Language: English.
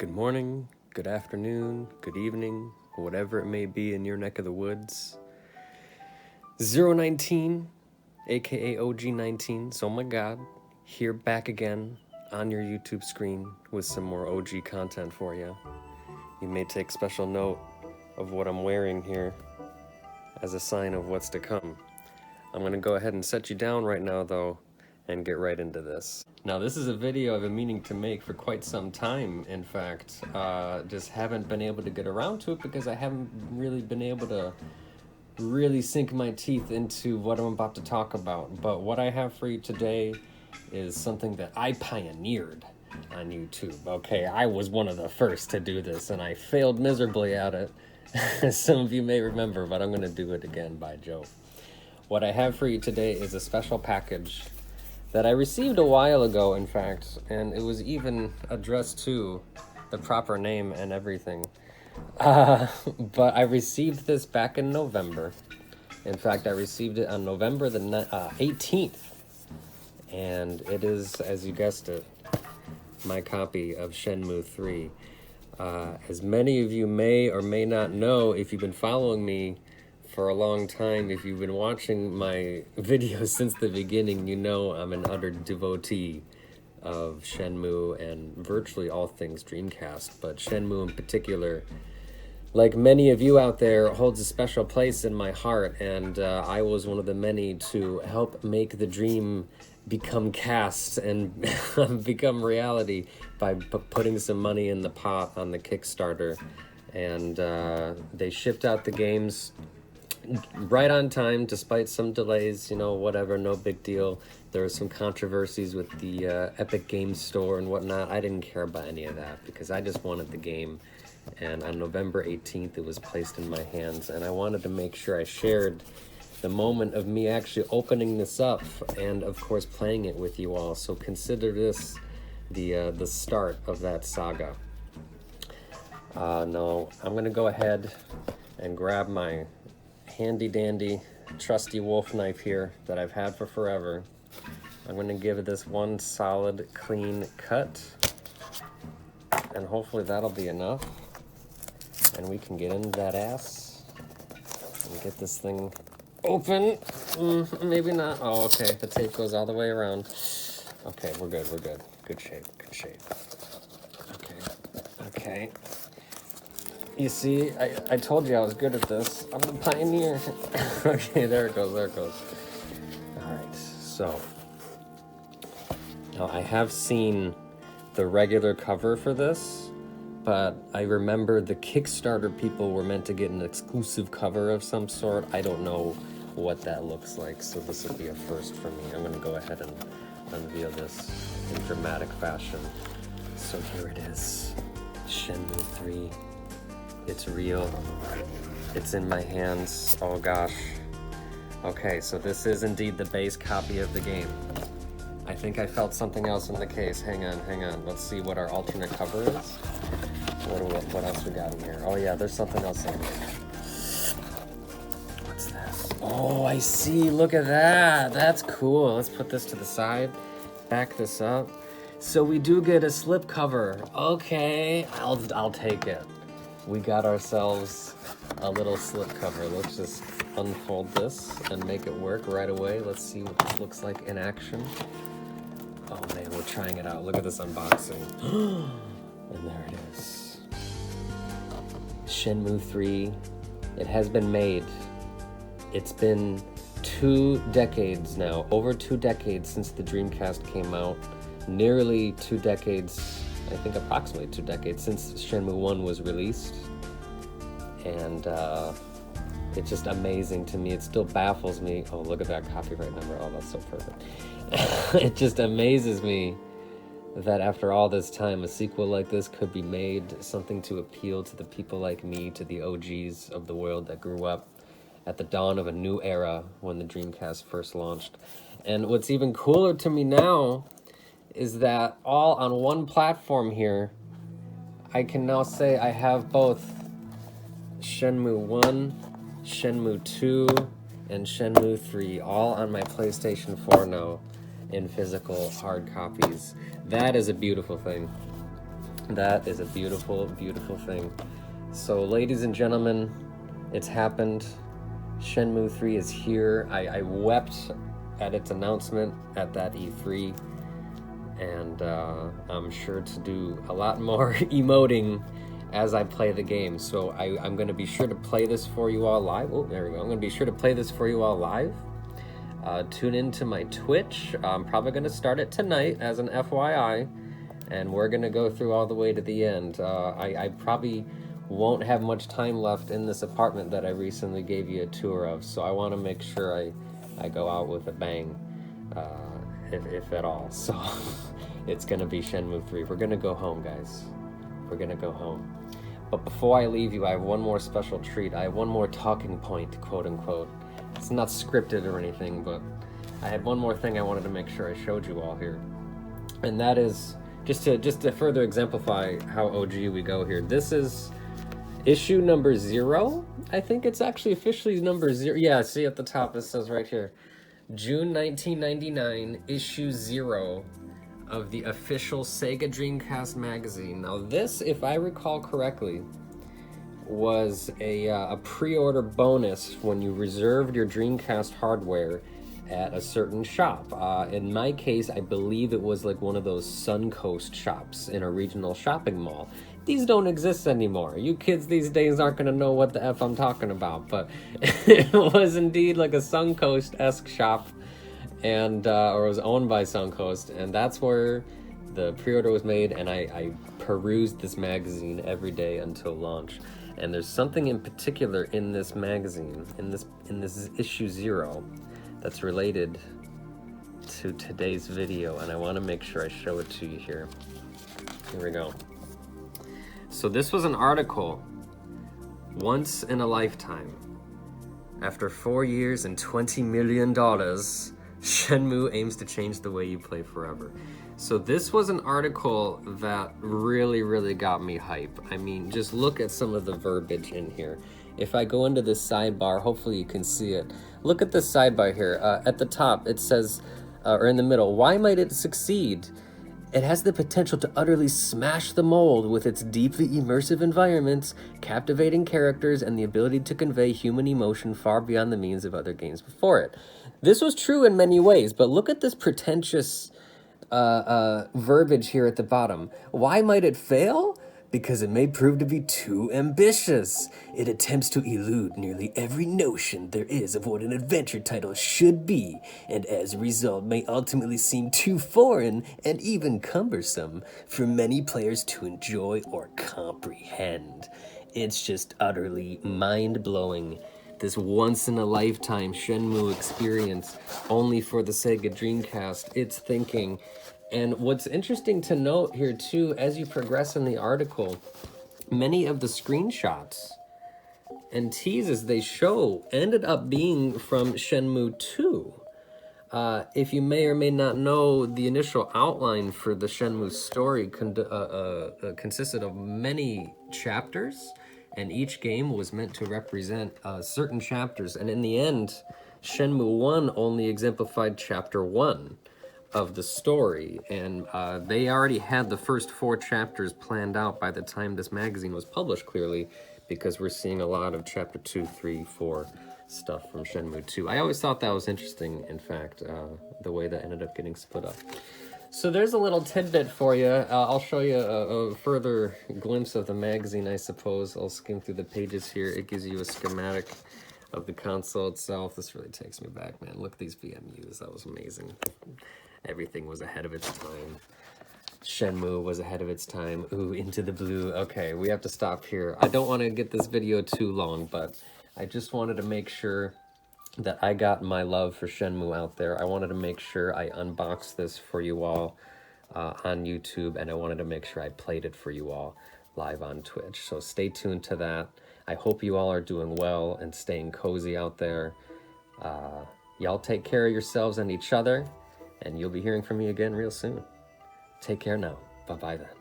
Good morning, good afternoon, good evening, whatever it may be in your neck of the woods. 019, aka OG19, so my god, here back again on your YouTube screen with some more OG content for you. You may take special note of what I'm wearing here as a sign of what's to come. I'm gonna go ahead and set you down right now though and get right into this. Now this is a video I've been meaning to make for quite some time, in fact. Just haven't been able to get around to it because I haven't really been able to really sink my teeth into what I'm about to talk about. But what I have for you today is something that I pioneered on YouTube. Okay, I was one of the first to do this and I failed miserably at it. Some of you may remember, but I'm gonna do it again by Joe. What I have for you today is a special package that I received a while ago, in fact, and it was even addressed to the proper name and everything. But I received this back in November. In fact, I received it on November the 18th. And it is, as you guessed it, my copy of Shenmue 3. As many of you may or may not know, if you've been following me for a long time, if you've been watching my videos since the beginning, you know I'm an utter devotee of Shenmue and virtually all things Dreamcast, but Shenmue in particular, like many of you out there, holds a special place in my heart, and I was one of the many to help make the dream become cast and become reality by putting some money in the pot on the Kickstarter. And they shipped out the games right on time, despite some delays, you know, whatever, no big deal. There were some controversies with the Epic Games Store and whatnot. I didn't care about any of that because I just wanted the game. And on November 18th, it was placed in my hands, and I wanted to make sure I shared the moment of me actually opening this up and, of course, playing it with you all. So consider this the start of that saga. Now, I'm going to go ahead and grab my handy-dandy, trusty wolf knife here that I've had for forever. I'm going to give this one solid, clean cut, and hopefully that'll be enough. And we can get into that ass and get this thing open. Maybe not. Oh, okay. The tape goes all the way around. Okay, we're good. We're good. Good shape. Good shape. Okay. You see, I told you I was good at this. I'm the pioneer. Okay, there it goes. All right, so now I have seen the regular cover for this, but I remember the Kickstarter people were meant to get an exclusive cover of some sort. I don't know what that looks like, so this will be a first for me. I'm gonna go ahead and unveil this in dramatic fashion. So here it is, Shenmue 3. It's real. It's in my hands. Oh gosh. Okay, so this is indeed the base copy of the game. I think I felt something else in the case. Hang on. Let's see what our alternate cover is. What else we got in here? Oh yeah, there's something else in here. What's this? Oh, I see. Look at that. That's cool. Let's put this to the side. Back this up. So we do get a slipcover. Okay, I'll take it. We got ourselves a little slipcover. Let's just unfold this and make it work right away. Let's see what this looks like in action. Oh man, we're trying it out. Look at this unboxing. And there it is. Shenmue 3. It has been made. It's been 2 decades now, over 2 decades since the Dreamcast came out. Nearly 2 decades, I think approximately 2 decades since Shenmue 1 was released. And it's just amazing to me. It still baffles me. Oh, look at that copyright number. Oh, that's so perfect. It just amazes me that after all this time, a sequel like this could be made, something to appeal to the people like me, to the OGs of the world that grew up at the dawn of a new era when the Dreamcast first launched. And what's even cooler to me now is that all on one platform here, I can now say I have both Shenmue 1, Shenmue 2, and Shenmue 3 all on my PlayStation 4 now in physical hard copies. That is a beautiful thing. That is a beautiful, beautiful thing. So, ladies and gentlemen, it's happened. Shenmue 3 is here. I wept at its announcement at that E3, and I'm sure to do a lot more emoting as I play the game. So I'm going to be sure to play this for you all live. Oh, there we go. I'm going to be sure to play this for you all live. Tune into my Twitch. I'm probably going to start it tonight as an FYI, and we're going to go through all the way to the end. I probably won't have much time left in this apartment that I recently gave you a tour of, so I want to make sure I go out with a bang, if at all. So it's going to be Shenmue 3. We're going to go home, guys. We're going to go home. But before I leave you, I have one more special treat. I have one more talking point, quote unquote. It's not scripted or anything, but I had one more thing I wanted to make sure I showed you all here. And that is, just to further exemplify how OG we go here, this is issue number 0. I think it's actually officially number 0. Yeah, see at the top it says right here, June 1999, issue 0 of the official Sega Dreamcast Magazine. Now this, if I recall correctly, was a pre-order bonus when you reserved your Dreamcast hardware at a certain shop. In my case, I believe it was like one of those Suncoast shops in a regional shopping mall. These don't exist anymore. You kids these days aren't gonna know what the F I'm talking about, but it was indeed like a Suncoast-esque shop, and or it was owned by Suncoast, and that's where the pre-order was made, and I perused this magazine every day until launch. And there's something in particular in this magazine, in this issue 0, that's related to today's video, and I want to make sure I show it to you here. Here we go. So this was an article, Once in a Lifetime. After 4 years and $20 million, Shenmue aims to change the way you play forever. So this was an article that really, really got me hype. I mean, just look at some of the verbiage in here. If I go into this sidebar, hopefully you can see it. Look at this sidebar here. At the top, it says, or in the middle, why might it succeed? It has the potential to utterly smash the mold with its deeply immersive environments, captivating characters, and the ability to convey human emotion far beyond the means of other games before it. This was true in many ways, but look at this pretentious verbiage here at the bottom. Why might it fail? Because it may prove to be too ambitious. It attempts to elude nearly every notion there is of what an adventure title should be, and as a result may ultimately seem too foreign and even cumbersome for many players to enjoy or comprehend. It's just utterly mind-blowing. This once-in-a-lifetime Shenmue experience only for the Sega Dreamcast. It's thinking. And what's interesting to note here too, as you progress in the article, many of the screenshots and teases they show ended up being from Shenmue 2. If you may or may not know, the initial outline for the Shenmue story consisted of many chapters, and each game was meant to represent certain chapters. And in the end, Shenmue 1 only exemplified chapter 1 of the story, and they already had the first 4 chapters planned out by the time this magazine was published, clearly, because we're seeing a lot of chapter 2, 3, 4 stuff from Shenmue 2. I always thought that was interesting, in fact, the way that ended up getting split up. So there's a little tidbit for you. I'll show you a further glimpse of the magazine, I suppose. I'll skim through the pages here. It gives you a schematic of the console itself. This really takes me back, man. Look at these VMUs. That was amazing. Everything was ahead of its time. Shenmue was ahead of its time. Ooh, Into the Blue. Okay, we have to stop here. I don't want to get this video too long, but I just wanted to make sure that I got my love for Shenmue out there. I wanted to make sure I unboxed this for you all on YouTube, and I wanted to make sure I played it for you all live on Twitch. So stay tuned to that. I hope you all are doing well and staying cozy out there. Y'all take care of yourselves and each other, and you'll be hearing from me again real soon. Take care now. Bye-bye then.